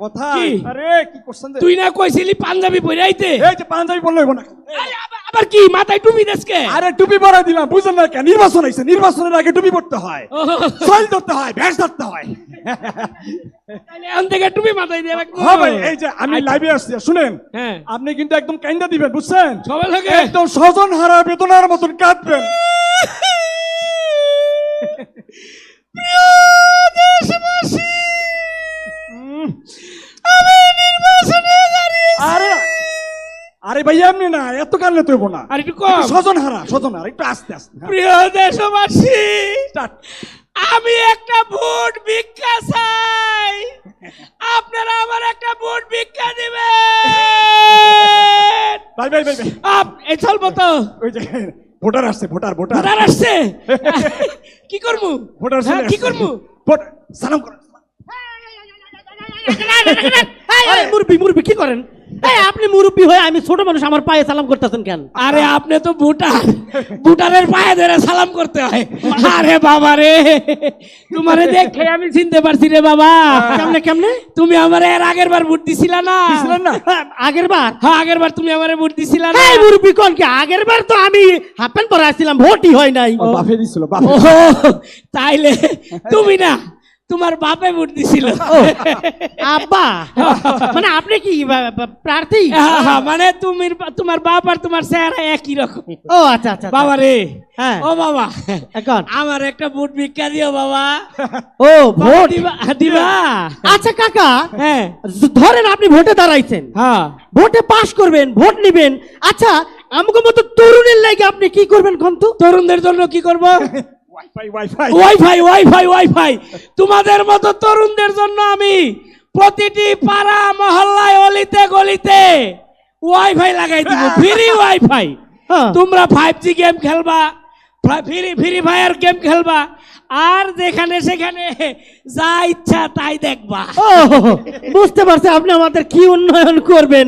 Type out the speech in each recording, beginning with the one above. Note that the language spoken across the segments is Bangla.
কথা আরে কি করছেন তুই না কইছিলি পাঞ্জাবি পরে আইতে এই যে পাঞ্জাবি পরলে হইব না আবার কি মাথায় টুপি দেশকে আরে টুপি পরাই দিলাম বুঝলেন না কেন নির্বাচন হইছে নির্বাচনের আগে টুপি পরতে হয় সল ধরতে হয় ভ্যাস ধরতে হয় তাহলে এখন থেকে টুপি মাথায় দিয়ে রাখবো হ্যাঁ ভাই এই যে আমি লাইভে আসছি শুনেন আপনি কিন্তু একদম কাইন্দা দিবেন বুঝছেন সবাই লাগে একদম স্বজন হারা বেদনার মতন কাঁদবেন প্রিয় দেশবাসী আমি নির্বাচনে দাঁড়িয়েছি আরে আরে ভাই এমনি না এত কান্না তো হইব না আর একটু কম স্বজন হারা একটু আস্তে আস্তে প্রিয় দেশবাসী আমি একটা ভোট ভিক্ষা চাই আপনারা আমার একটা ভোট ভিক্ষা দিবেন ভাই ভাই ভাই ভাই এই চলবো তো ওই যে ভোটার আসছে ভোটার আসছে কি করবো ভোটার কি করবো সালাম করুন মুরব্বী কি করেন আপনি মুরব্বী হয়ে আমি ছোট মানুষ আমার পায়ে সালাম করতেছেন কেন আরে আপনি তো ভুটানের পায়ে ধরে সালাম করতে হয় আরে বাবা রে তোমারে দেখে আমি চিনতে পারছি রে বাবা কেমনে তুমি আমার এর আগের বার ভোট দিছিলা না আগের বার হ্যাঁ আগের বার তুমি আমারে ভোট দিছিলা না মুরব্বী কোন কি আগের বার তো আমি হাফ প্যান্ট পরে আসছিলাম ভোটই হয় নাই বাপে দিছিল তাইলে তুমি না তোমার বাপে ভোট দিছিল আব্বা মানে আপনি কি প্রার্থী মানে তুমি তোমার বাপ আর তোমার চেহারা একই রকম ও আচ্ছা আচ্ছা বাবা রে হ্যাঁ ও বাবা এখন আমার একটা ভোট ভিক্ষা দিও বাবা ও ভোট দিবা আচ্ছা কাকা হ্যাঁ ধরেন আপনি ভোটে দাঁড়াইছেন হ্যাঁ ভোটে পাশ করবেন ভোট নিবেন আচ্ছা আমাকে মতো তরুণের লাগে আপনি কি করবেন কন্ত তরুণদের জন্য কি করব ওয়াইফাই ওয়াইফাই তোমাদের মতো তরুণদের জন্য আমি প্রতিটি পাড়া মহল্লায় অলিতে গলিতে ওয়াইফাই লাগাই দিব ফ্রি ওয়াইফাই তোমরা 5G গেম খেলবা ফ্রি ফায়ার গেম খেলবা আর যেখানে সেখানে যা ইচ্ছা তাই দেখবা বুঝতে পারছি আপনি আমাদের কি উন্নয়ন করবেন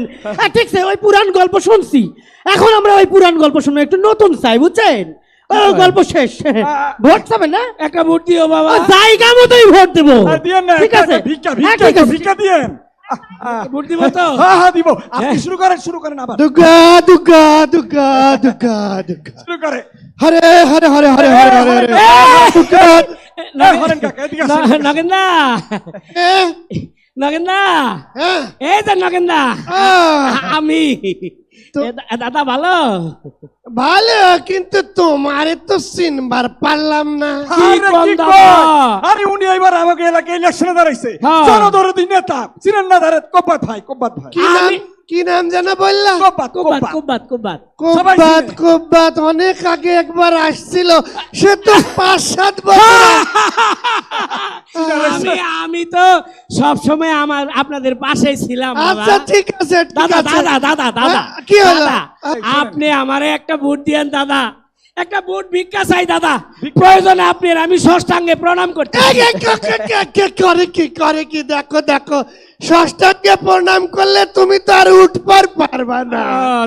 ঠিক আছে ওই পুরান গল্প শুনছি এখন আমরা ওই পুরান গল্প শুনে একটু নতুন চাই বুঝছেন গল্প শেষ ভোট পাবেন না একটা ভোট দিও বাবা জায়গা মতোই ভোট দেবো ঠিক আছে ভিক্ষা দিয়েন ভোট দিব তো হ্যাঁ দিব আপনি শুরু করেন আবার দুর্গা দুর্গা দুর্গা দুর্গা দুর্গা শুরু করে হরে হরে হরে হরে হরে হরে নগেন্দা নগেন্দা এই যে নগেন্দা আমি দাদা ভালো ভালো কিন্তু তোমারে তো চিনবার পারলাম না আরে উনি এবার আমাকে এলাকায় ইলেকশনে দাঁড়াইছে জনদরদি নেতা চিনেন না দাঁড়াত কব্বাত ভাই কি নাম জানা বললা কব্বাত অনেক আগে একবার আসছিল সে তো 5-7 বছর আমি তো সব সময় আপনাদের পাশেই ছিলাম আচ্ছা ঠিক আছে দাদা কি হলো আপনি আমারে একটা ভোট দিয়েন দাদা একটা ভোট ভিক্ষা চাই দাদা প্রয়োজনে আপনার আমি ষষ্ঠাঙ্গে প্রণাম করতে করে কি দেখো ষষ্ঠাঙ্গে প্রণাম করলে তুমি তো আর উঠবার পারবা না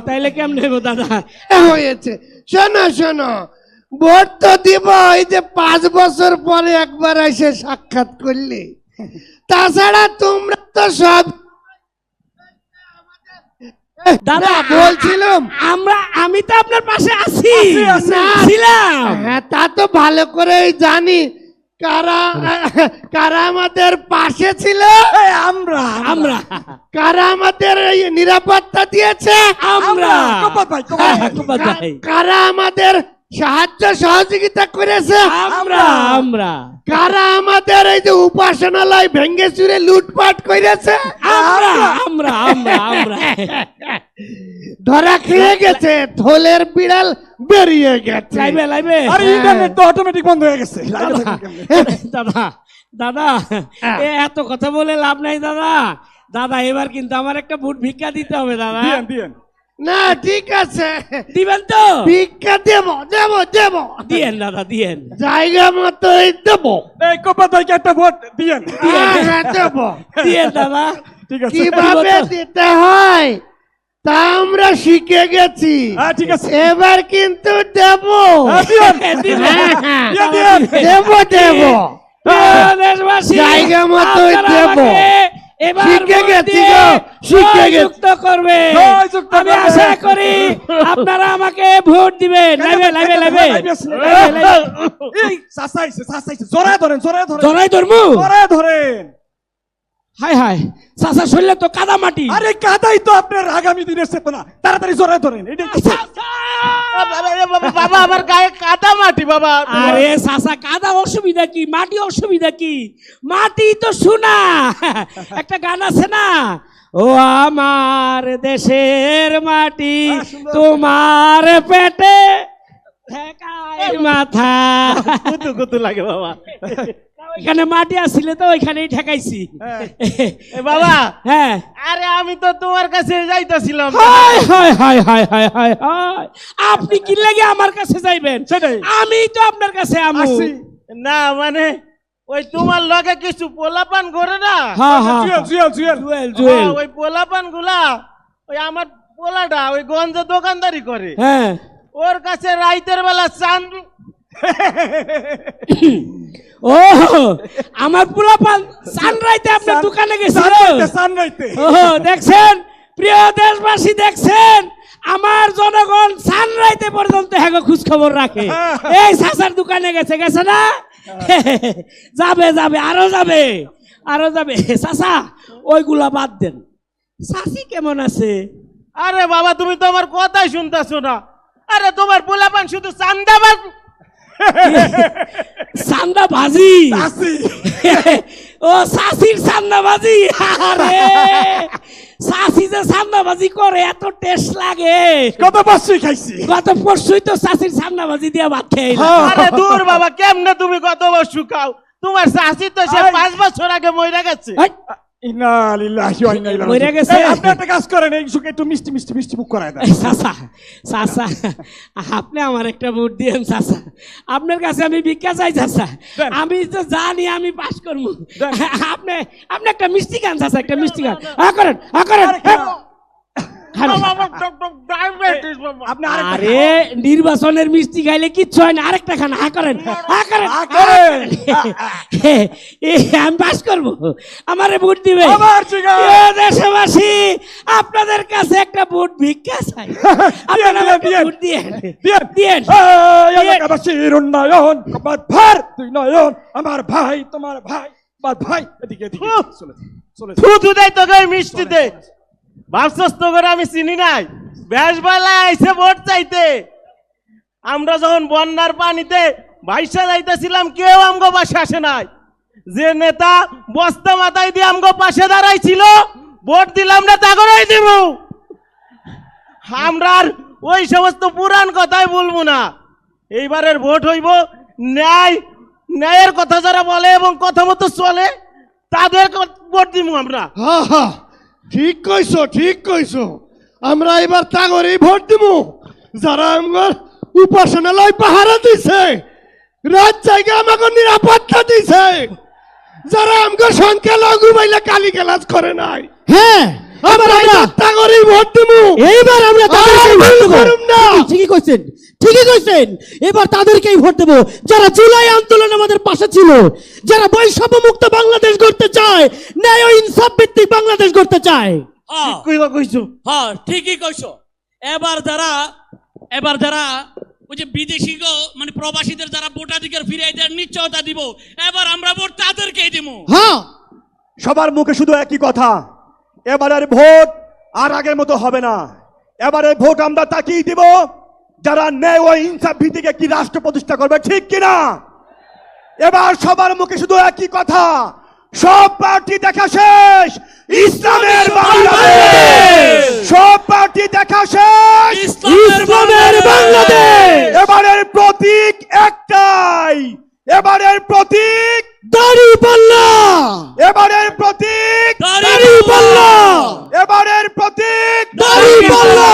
তাইলে কেমন নেবো দাদা হয়েছে শোনো ভোট তো দিব এই যে 5 বছর পরে একবার এসে সাক্ষাৎ করলে তাছাড়া তোমরা তো সব দাদা বলছিলাম আমি তো আপনার পাশে আছি ছিলাম হ্যাঁ তা তো ভালো করেই জানি কারা আমাদের পাশে ছিল আমরা কারা আমাদের নিরাপত্তা দিয়েছে আমরা কারা আমাদের সাহায্য সহযোগিতা করেছে আমরা কারা আমাদের এই যে উপাসনালয় ভেঙ্গে চুরে লুটপাট করেছে আমরা ধরা খেয়ে গেছে থলের বিড়াল বেরিয়ে গেছে লাইবে আরে ইন্টারনেট তো অটোমেটিক বন্ধ হয়ে গেছে দাদা এত কথা বলে লাভ নাই দাদা এবার কিন্তু আমার একটা ভোট ভিক্ষা দিতে হবে দাদা দিয়েন না ঠিক আছে দিবেন তো ভিক্ষা দেব দিয়েন দাদা দিয়েন জায়গা মতোই দেব এই কব্বাত ভাইকে একটা ভোট দিয়েন দেব দিয়েন দাদা ঠিক আছে কিভাবে দিতে হয় তা আমরা শিখে গেছি ঠিক আছে এবার কিন্তু দেব দিয়েন দেব জায়গা মতোই দেব এবার শিখে ভোট গেছি দিয়ে গো, শিখে গেছি। জয়যুক্ত করবে। জয়যুক্ত আমি করবে। আশা করি আপনারা আমাকে ভোট দিবেন। লাইভে লাইভে লাইভে এই চাচাইছে জোরে ধরেন জড়াই ধরমু। জোরে ধরেন। হাই হাই চাচা শরীরে তো কাদা মাটি। আরে কাদাই তো আপনার আগামী দিনের চেতনা, তাড়াতাড়ি জোরে ধরেন। এটা কি? বাবা আমার গায়ে কাদা মাটি বাবা। আরে চাচা কাদা অসুবিধা কি, মাটি অসুবিধা কি? মাটি তো সোনা। একটা গান আছে না, ও আমার দেশের মাটি তোমার পেটে ঠেকায় মাথা। কুতু কুতু লাগে বাবা। এখানে মাটি আসছিলে তো ওইখানেই ঠেকাইছি। এ বাবা, হ্যাঁ আরে আমি তো তোমার কাছে যাইতাছিলাম। হায় হায় হায় হায় হায় হায় হায়, আপনি কি লাগে আমার কাছে যাইবেন? সেটাই। আমি তো আপনার কাছে আমু। আসি। না মানে ওই তোমার লগে কিছু পোলাপান করে না, হ্যাঁ হ্যাঁ জুয়েল জুয়েল জুয়েল জুয়েল জুয়েল, ওই পোলাপান গুলা ওই আমার পোলাটা ওই গঞ্জে দোকানদারি করে, হ্যাঁ ওর কাছে রাইতের বেলা চাঁদ। ও আমার পুরা সানরাইতে আপনার দোকানে গেছিল। সানরাইতে ও দেখছেন প্রিয় দেশবাসী, দেখছেন আমার জনগণ সানরাইতে পর্যন্ত হ্যাঁ খোঁজ খবর রাখে। এই চাচার দোকানে গেছে গেছে না? যাবে যাবে আরো যাবে আরো যাবে। চাচা ওইগুলা বাদ দেন, চাচি কেমন আছে? আরে বাবা তুমি তো আমার কথাই শুনতেছো না। আরে তোমার পোলাপান শুধু চান্দাবাজ। চান্দা ভাজি। আসি। ও চাষির চান্দাবাজি। আরে চাষি যে চান্দাবাজি করে এত টেস্ট লাগে। কত বছর খাইছি। গত পরশুই তো চাষির চান্দাবাজি দিয়ে ভাত খেয়ে আরে দূর বাবা, কেমনে তুমি কত বছর খাও? তোমার শাশি তো সে 5 বছর আগে মইরা গেছে। ইন্না লিল্লাহি ওয়া ইন্না ইলাইহি মইরা রাজিউন। গেছে। এই, আপনি একটা কাজ করেন, এই সুখে একটু মিষ্টি মিষ্টি মিষ্টি মুখ করায় দেন। চাচা চাচা আপনি আমার একটা ভোট দিয়েন চাচা। আপনার কাছে আমি ভিক্ষা চাই চাচা। দেন। আমি তো জানি আমি পাস করবো। দেন। আপনি আপনি একটা মিষ্টি খান চাচা, একটা মিষ্টি খান। করেন করেন। আরে খান। আপনি আরে নির্বাচনের মিষ্টি খাইলে কিচ্ছু হয় না, আরেকটা খান। হা করেন হা করেন হা করেন। আমি পাস করবো, আমারে ভোট দিবে। আমার জিগা। প্রিয় দেশবাসী, আপনাদের কাছে একটা ভোট ভিক্ষা চাই। আপনারা আমাকে ভোট দিয়েন দিয়েন। এই এলাকাবাসীর উন্নয়ন আমার ভার তুই নয়ন, আমার ভাই তোমার ভাই আমার ভাই। এদিকে এদিকে চলে চলে। থুথু দেয় তোকে ওই মিষ্টিতে। ভাবছস তো করে আমি চিনি নাই? বেশবেলা আইসে ভোট চাইতে। আমরা যখন বন্যার পানিতে ভাইসা যাইতেছিলাম, কেউ আমগো পাশে আসে নাই। যে নেতা বস্তা মাথায় দিয়ে আমগো পাশে দাঁড়াইছিল, ভোট দিলাম না তা করেই দিব। আমরা আর ওই সমস্ত পুরান কথাই বলবো না। এইবারের ভোট হইব ন্যায়, ন্যায়ের কথা যারা বলে এবং কথা মতো চলে তাদের ভোট দিব আমরা। হ্যাঁ হ্যাঁ ঠিক কইছো ঠিক কইছো। আমরা এবার তাগরেই ভোট দিব, যারা আমার উপাসনালয় পাহারা দিছে, রাত জায়গা আমাকে নিরাপত্তা দিছে, যারা আমাকে সংখ্যালঘু বাইলে কালি গালাজ করে নাই। হ্যাঁ আমরা এবার তাগরেই ভোট দিব। এইবার আমরা তাদেরকেই ভোট দেব। করুম না। ঠিকই কইছেন, ঠিকই কইছেন। এবার তাদেরকেই ভোট দেব যারা জুলাই আন্দোলনে আমাদের পাশে ছিল, যারা বৈষম্য মুক্ত বাংলাদেশ গড়তে চায়, ন্যায় ও ইনসাফ ভিত্তিক বাংলাদেশ গড়তে চায়। কইছো হ্যাঁ ঠিকই কইছো। এবার যারা ওই যে বিদেশি মানে প্রবাসীদের যারা ভোটাধিকার ফিরিয়ে দেওয়ার নিশ্চয়তা দিব, এবার আমরা ভোট তাদেরকেই দিব। হ্যাঁ সবার মুখে শুধু একই কথা, এবারের ভোট আর আগের মতো হবে না। এবারে ভোট আমরা তাকেই দিব যারা ন্যায় ও ইনসাফ ভিত্তিক একটি রাষ্ট্র প্রতিষ্ঠা করবে, ঠিক কিনা? এবার সবার মুখে শুধু একই কথা, সব পার্টি দেখা শেষ, ইসলামের বাংলাদেশ। সব পার্টি দেখা শেষ, ইসলামের বাংলাদেশ। এবারের প্রতীক একটাই, এবারের প্রতীক দাঁড়িপাল্লা, এবারের প্রতীক দাঁড়িপাল্লা, এবারের প্রতীক দাঁড়িপাল্লা।